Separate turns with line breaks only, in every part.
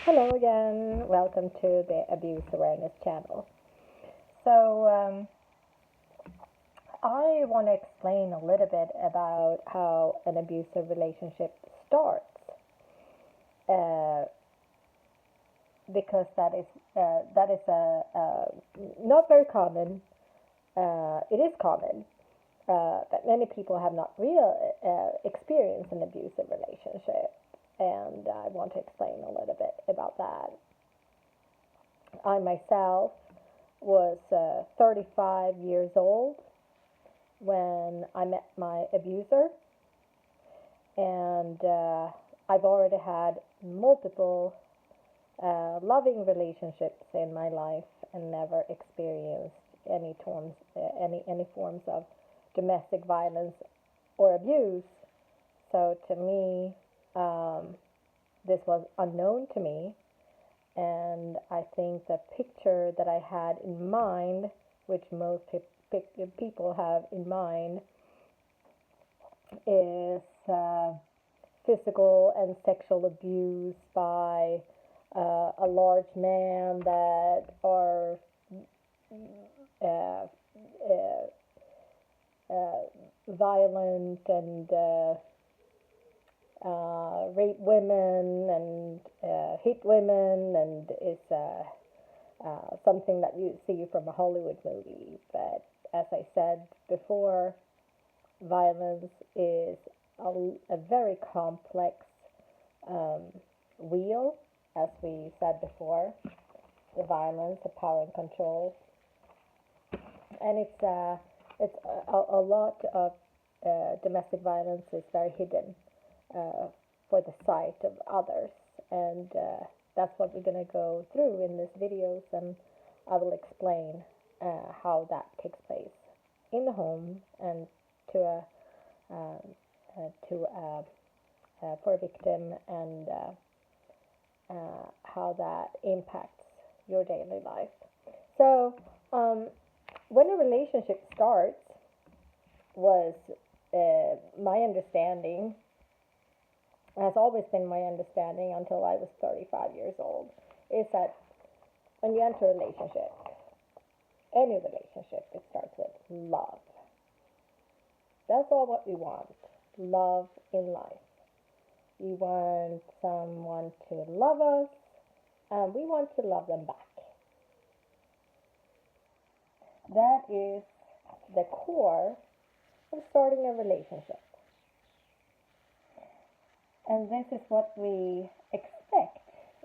Hello again. Welcome to the Abuse Awareness channel. So, I want to explain a little bit about how an abusive relationship starts, uh, because that is not very common. It is common that many people have not real experienced an abusive relationship, and I want to explain a little bit about that. I myself was 35 years old when I met my abuser, and I've already had multiple loving relationships in my life and never experienced any forms of domestic violence or abuse. So to me, this was unknown to me, and I think the picture that I had in mind, which most people have in mind, is physical and sexual abuse by a large man that are uh, uh, violent and rape women and hit women, and is something that you see from a Hollywood movie. But as I said before, violence is a very complex um, wheel, as we said before. The violence, the power and control, and it's a lot of domestic violence is very hidden uh, for the sight of others, and that's what we're going to go through in this videos, and I will explain how that takes place in the home and to a for a victim, and how that impacts your daily life. So, when a relationship starts, was my understanding, has always been my understanding until I was 35 years old, is that when you enter a relationship, any relationship, it starts with love. That's all what we want. Love in life. We want someone to love us, and we want to love them back. That is the core of starting a relationship. And this is what we expect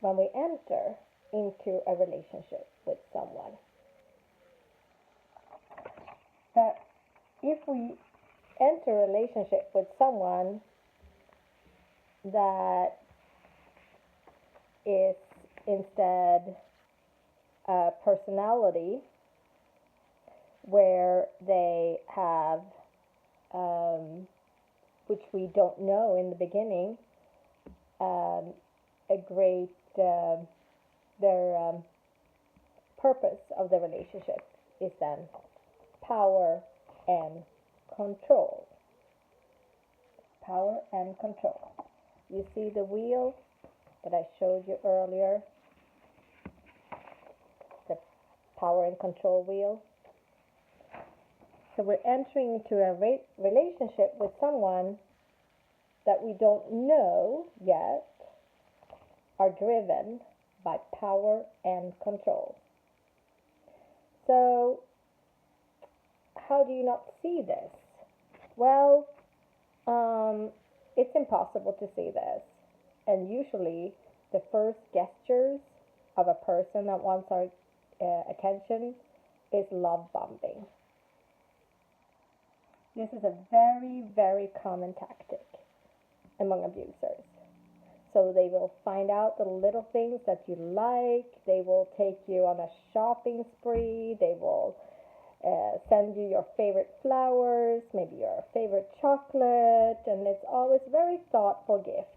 when we enter into a relationship with someone. But if we enter a relationship with someone that is instead a personality where they have, which we don't know in the beginning, a great, their purpose of the relationship is then power and control. Power and control. You see the wheel that I showed you earlier, the power and control wheel. So we're entering into a relationship with someone that we don't know yet are driven by power and control. So how do you not see this? Well, it's impossible to see this. And usually the first gestures of a person that wants our attention is love bombing. This is a very, very common tactic among abusers. So they will find out the little things that you like. They will take you on a shopping spree. They will send you your favorite flowers, maybe your favorite chocolate, and it's always very thoughtful gifts.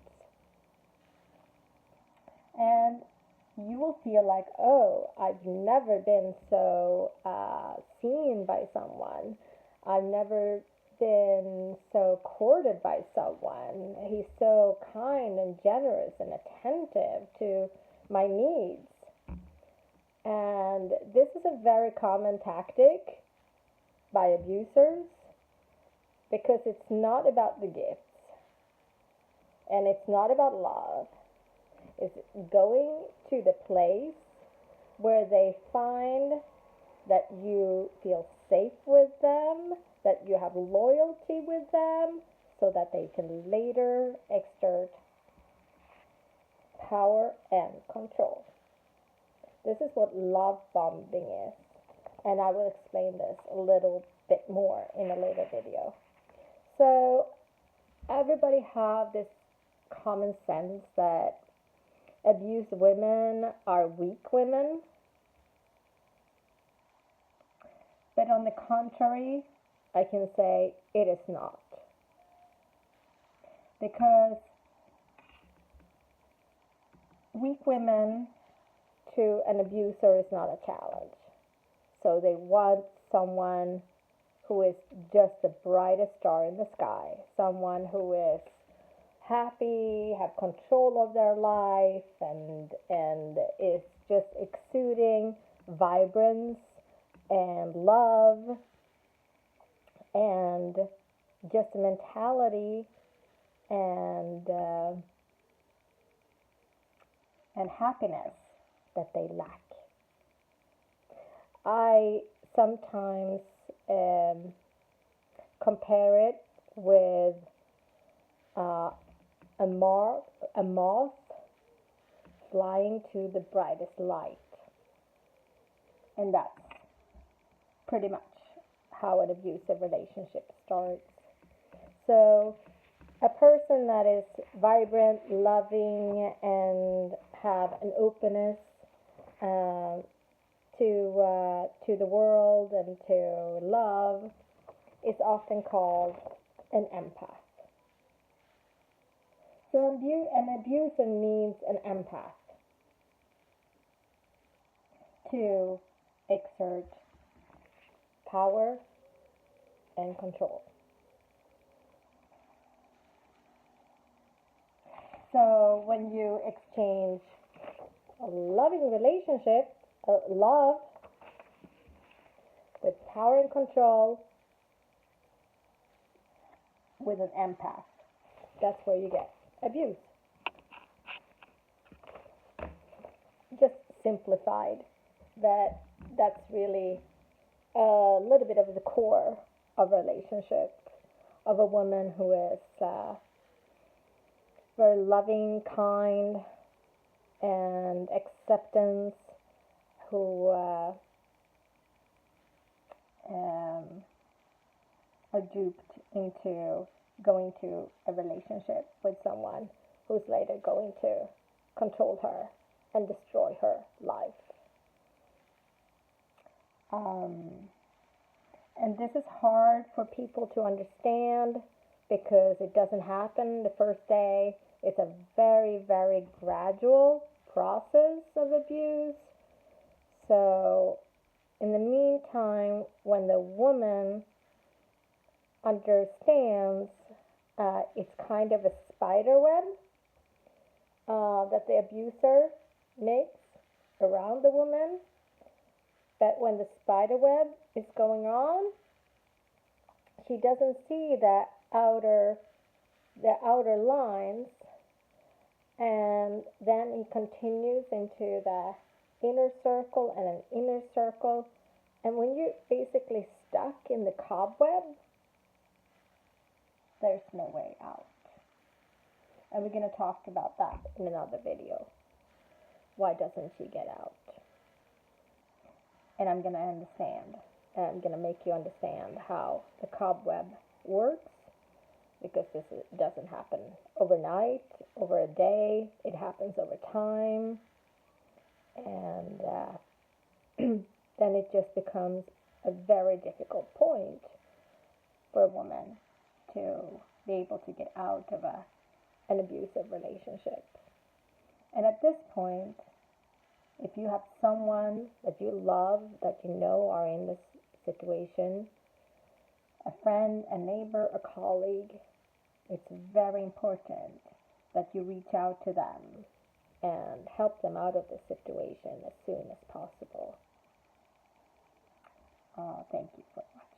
And you will feel like, oh, I've never been so seen by someone. I've never been so courted by someone. He's so kind and generous and attentive to my needs. And this is a very common tactic by abusers because it's not about the gifts and it's not about love. It's going to the place where they find that you feel safe with them, that you have loyalty with them, so that they can later exert power and control. This is what love bombing is, and I will explain this a little bit more in a later video. So everybody have this common sense that abused women are weak women, but on the contrary, I can say it is not, because weak women to an abuser is not a challenge. So they want someone who is just the brightest star in the sky, someone who is happy, have control of their life, and is just exuding vibrance and love and just a mentality and happiness that they lack. I sometimes compare it with a moth flying to the brightest light. And that's pretty much how an abusive relationship starts. So a person that is vibrant, loving, and have an openness to the world and to love is often called an empath. So an abuser needs an empath to exert power and control. So when you exchange a loving relationship, love, with power and control, with an empath, that's where you get abuse. Just simplified, that's really a little bit of the core of a relationship, of a woman who is very loving, kind, and acceptance, who are duped into going to a relationship with someone who's later going to control her and destroy her life. And this is hard for people to understand because it doesn't happen the first day. It's a very, very gradual process of abuse. So in the meantime, when the woman understands it's kind of a spider web that the abuser makes around the woman, but when the spider web is going on, she doesn't see the outer lines, and then he continues into the inner circle and an inner circle, and when you're basically stuck in the cobweb, there's no way out. And we're going to talk about that in another video. Why doesn't she get out? And I'm going to make you understand how the cobweb works, because this doesn't happen overnight, over a day. It happens over time. And then it just becomes a very difficult point for a woman to be able to get out of an abusive relationship. And at this point, if you have someone that you love, that you know are in this situation, a friend, a neighbor, a colleague, it's very important that you reach out to them and help them out of the situation as soon as possible. Thank you for watching.